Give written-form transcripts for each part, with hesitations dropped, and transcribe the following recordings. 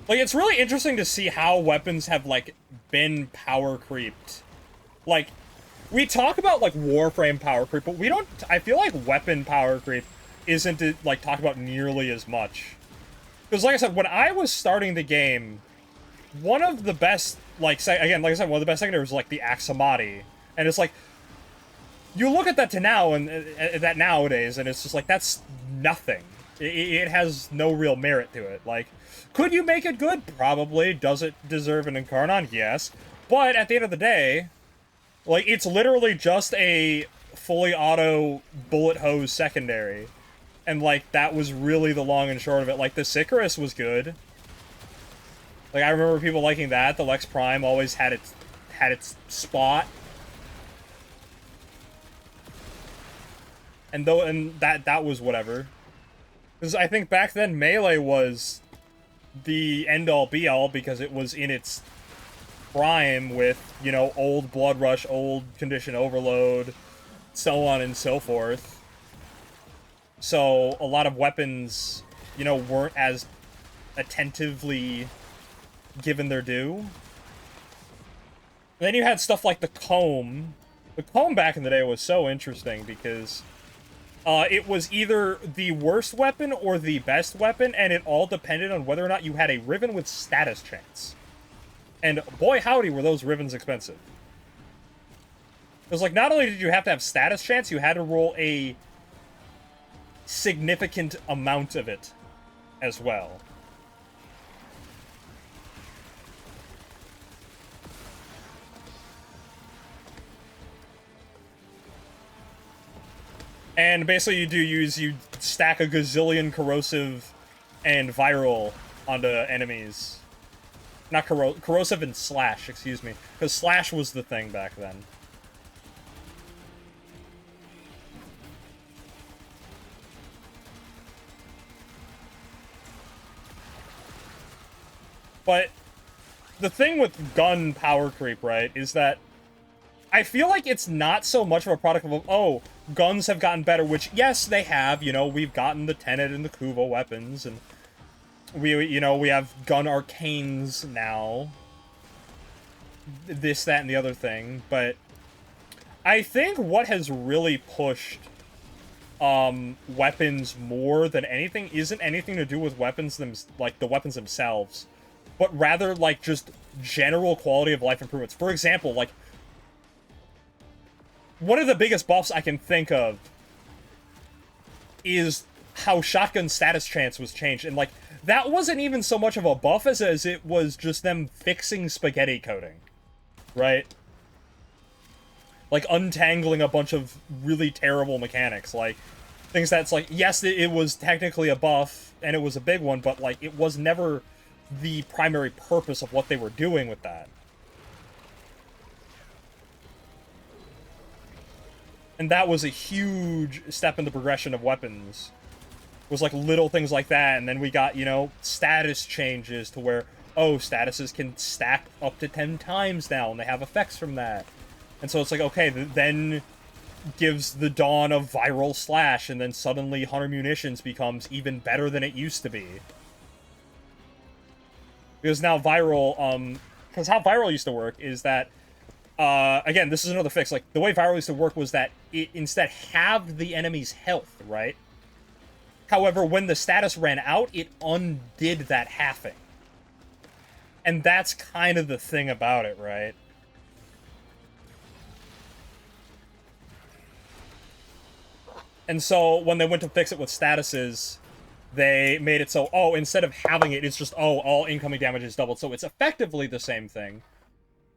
Like, it's really interesting to see how weapons have, like, been power creeped. Like, we talk about, like, Warframe power creep, but we don't... I feel like weapon power creep isn't, like, talked about nearly as much. Because, like I said, when I was starting the game, one of the best, like, again, like I said, one of the best secondaries was, like, the Axamati. And it's like, you look at that to now, and that nowadays, and it's just like, that's nothing. It has no real merit to it. Like, could you make it good? Probably. Does it deserve an Incarnon? Yes. But at the end of the day, like, it's literally just a fully auto bullet hose secondary. And, like, that was really the long and short of it. Like, the Sicarus was good. Like, I remember people liking that. The Lex Prime always had its spot. And that was whatever. Because I think back then Melee was the end-all be-all because it was in its prime with, you know, old Blood Rush, old Condition Overload, so on and so forth. So a lot of weapons, you know, weren't as attentively given their due. And then you had stuff like the Comb. The Comb back in the day was so interesting because it was either the worst weapon or the best weapon, and it all depended on whether or not you had a Riven with status chance. And boy howdy were those Rivens expensive. It was like, not only did you have to have status chance, you had to roll a significant amount of it as well. And basically you stack a gazillion corrosive and viral onto enemies. Not corrosive and slash, excuse me. Because slash was the thing back then. But the thing with gun power creep, right, is that I feel like it's not so much of a product of, oh, guns have gotten better, which, yes, they have. You know, we've gotten the Tenet and the Kuvo weapons, and we have gun arcanes now. This, that, and the other thing. But I think what has really pushed weapons more than anything isn't anything to do with weapons like the weapons themselves, but rather like just general quality of life improvements. For example, like, one of the biggest buffs I can think of is how shotgun status chance was changed. And, like, that wasn't even so much of a buff as it was just them fixing spaghetti coding. Right? Like, untangling a bunch of really terrible mechanics. Like, things that's like, yes, it was technically a buff, and it was a big one, but, like, it was never the primary purpose of what they were doing with that. And that was a huge step in the progression of weapons. It was like little things like that, and then we got, you know, status changes to where, oh, statuses can stack up to 10 times now, and they have effects from that. And so it's like, okay, then gives the dawn of viral slash, and then suddenly Hunter Munitions becomes even better than it used to be. Because now viral, because how viral used to work is that, again, this is another fix. Like, the way viral used to work was that it instead halved the enemy's health, right? However, when the status ran out, it undid that halving. And that's kind of the thing about it, right? And so, when they went to fix it with statuses, they made it so, oh, instead of having it, it's just, oh, all incoming damage is doubled. So it's effectively the same thing.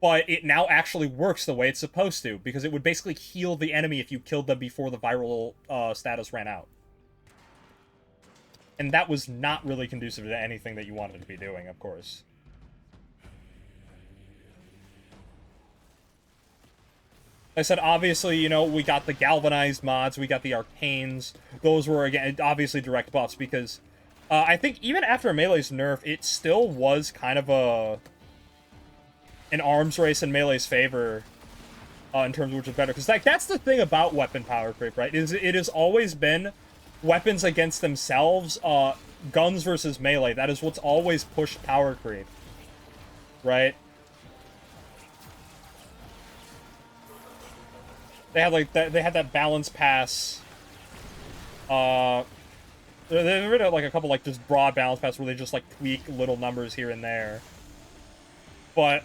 But it now actually works the way it's supposed to, because it would basically heal the enemy if you killed them before the viral status ran out. And that was not really conducive to anything that you wanted to be doing, of course. Like I said, obviously, you know, we got the galvanized mods, we got the arcanes. Those were, again, obviously direct buffs, because I think even after Melee's nerf, it still was kind of an arms race in Melee's favor in terms of which is better. Because, like, that's the thing about weapon power creep, right? It has always been weapons against themselves guns versus melee, that is what's always pushed power creep. Right? They had like that. They had that balance pass. They rid of like a couple like just broad balance pass where they just like tweak little numbers here and there. But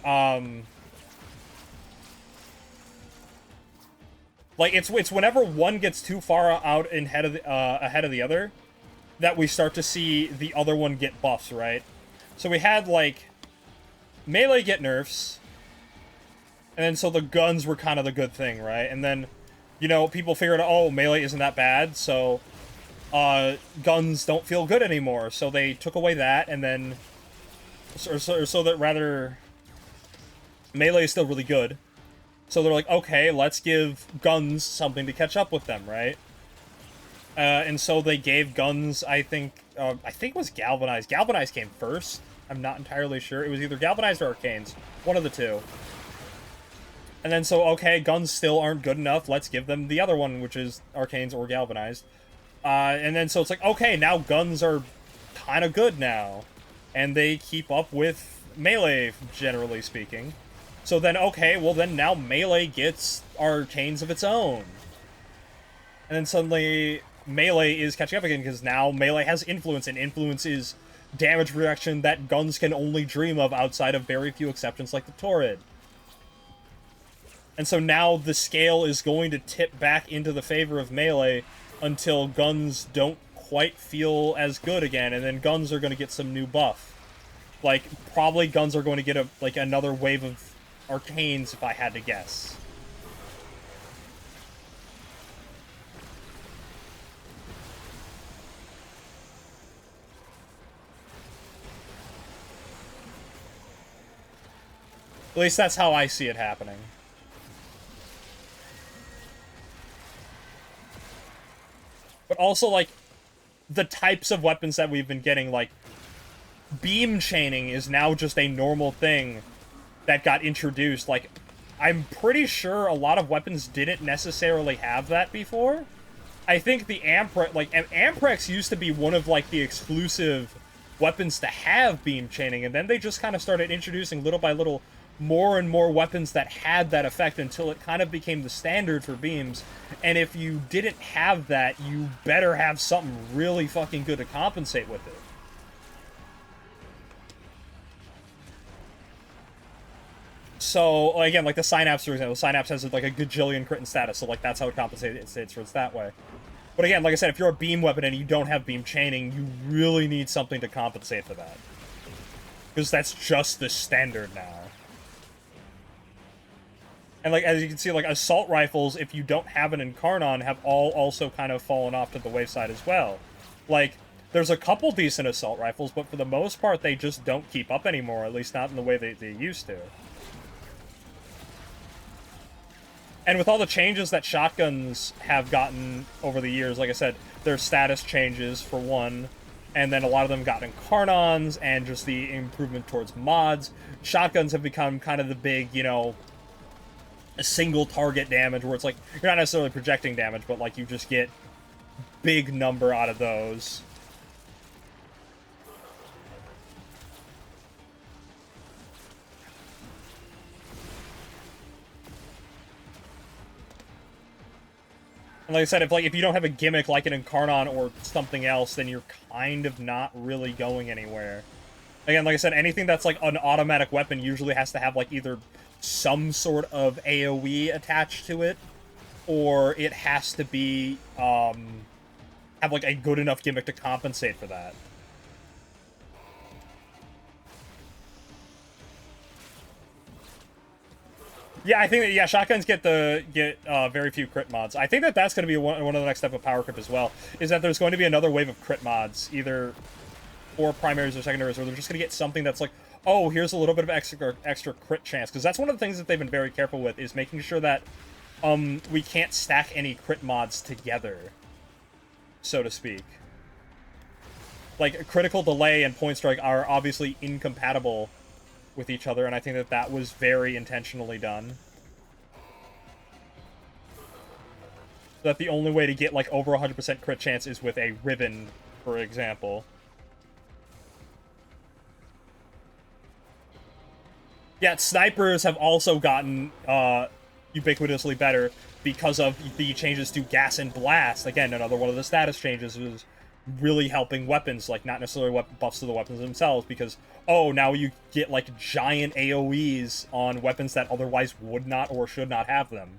like it's whenever one gets too far out ahead of the other that we start to see the other one get buffs, right? So we had like melee get nerfs. And then so the guns were kind of the good thing, right? And then, you know, people figured out, oh, melee isn't that bad, so guns don't feel good anymore. So they took away that, and then so that rather melee is still really good. So they're like, okay, let's give guns something to catch up with them, right? And so they gave guns, I think it was Galvanized. Galvanized came first. I'm not entirely sure. It was either Galvanized or Arcanes. One of the two. And then so, okay, guns still aren't good enough. Let's give them the other one, which is Arcanes or Galvanized. And then so it's like, okay, now guns are kind of good now. And they keep up with melee, generally speaking. So then, okay, well then now melee gets Arcanes of its own. And then suddenly melee is catching up again, because now melee has influence, and influence is damage reduction that guns can only dream of outside of very few exceptions like the Torrid. And so now the scale is going to tip back into the favor of melee until guns don't quite feel as good again, and then guns are going to get some new buff. Like, probably guns are going to get another wave of Arcanes, if I had to guess. At least that's how I see it happening. But also, like, the types of weapons that we've been getting, like, beam chaining is now just a normal thing that got introduced. Like, I'm pretty sure a lot of weapons didn't necessarily have that before. I think the Amprex used to be one of, like, the exclusive weapons to have beam chaining, and then they just kind of started introducing little by little more and more weapons that had that effect until it kind of became the standard for beams. And if you didn't have that, you better have something really fucking good to compensate with it. So, again, like the Synapse, for example, Synapse has like a gajillion crit and status, so like that's how it compensates for it's that way. But again, like I said, if you're a beam weapon and you don't have beam chaining, you really need something to compensate for that. Because that's just the standard now. And, like, as you can see, like, assault rifles, if you don't have an Incarnon, have all also kind of fallen off to the wayside as well. Like, there's a couple decent assault rifles, but for the most part, they just don't keep up anymore, at least not in the way they used to. And with all the changes that shotguns have gotten over the years, like I said, their status changes, for one, and then a lot of them got Incarnons, and just the improvement towards mods. Shotguns have become kind of the big, you know, a single target damage, where it's like, you're not necessarily projecting damage, but like you just get big number out of those. And like I said, if you don't have a gimmick like an Incarnon or something else, then you're kind of not really going anywhere. Again, like I said, anything that's like an automatic weapon usually has to have like either some sort of AoE attached to it, or it has to be have like a good enough gimmick to compensate for that. Yeah, I think that, yeah, shotguns get very few crit mods. I think that that's going to be one of the next step of power creep as well, is that there's going to be another wave of crit mods, either for primaries or secondaries, where they're just going to get something that's like, oh, here's a little bit of extra crit chance. Because that's one of the things that they've been very careful with, is making sure that we can't stack any crit mods together, so to speak. Like, critical delay and point strike are obviously incompatible with each other, and I think that that was very intentionally done. So that the only way to get, like, over 100% crit chance is with a ribbon, for example. Yeah, snipers have also gotten ubiquitously better because of the changes to gas and blast. Again, another one of the status changes is really helping weapons, like not necessarily buffs to the weapons themselves, because oh, now you get like giant AoEs on weapons that otherwise would not or should not have them.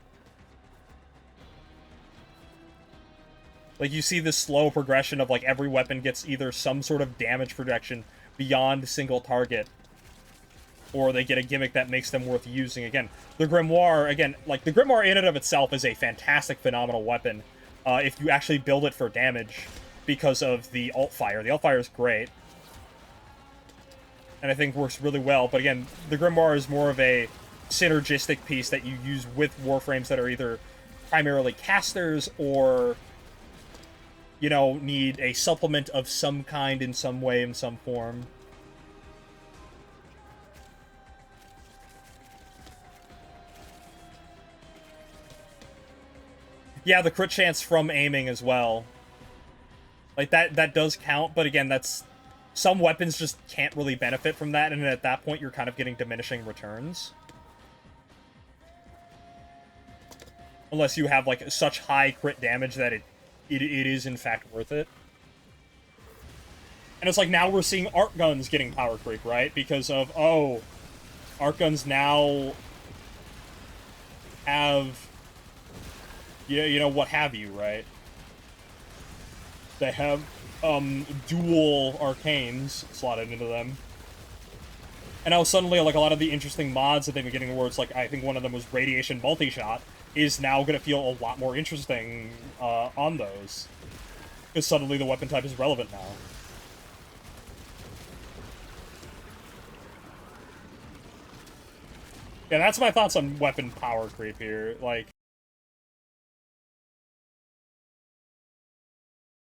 Like you see this slow progression of like every weapon gets either some sort of damage projection beyond single target, or they get a gimmick that makes them worth using. Again, the Grimoire, again, like, the Grimoire in and of itself is a fantastic, phenomenal weapon if you actually build it for damage because of the alt fire. The alt fire is great, and I think works really well, but again, the Grimoire is more of a synergistic piece that you use with Warframes that are either primarily casters or, you know, need a supplement of some kind in some way, in some form. Yeah, the crit chance from aiming as well. Like, that does count, but again, that's... Some weapons just can't really benefit from that, and at that point, you're kind of getting diminishing returns. Unless you have, like, such high crit damage that it is, in fact, worth it. And it's like, now we're seeing arc guns getting power creep, right? Because of, oh, arc guns now have... you know, what have you, right? They have, dual arcanes slotted into them. And now suddenly, like, a lot of the interesting mods that they've been getting, where it's like, I think one of them was Radiation Multi-Shot, is now gonna feel a lot more interesting, on those. Because suddenly the weapon type is relevant now. Yeah, that's my thoughts on weapon power creep here. Like,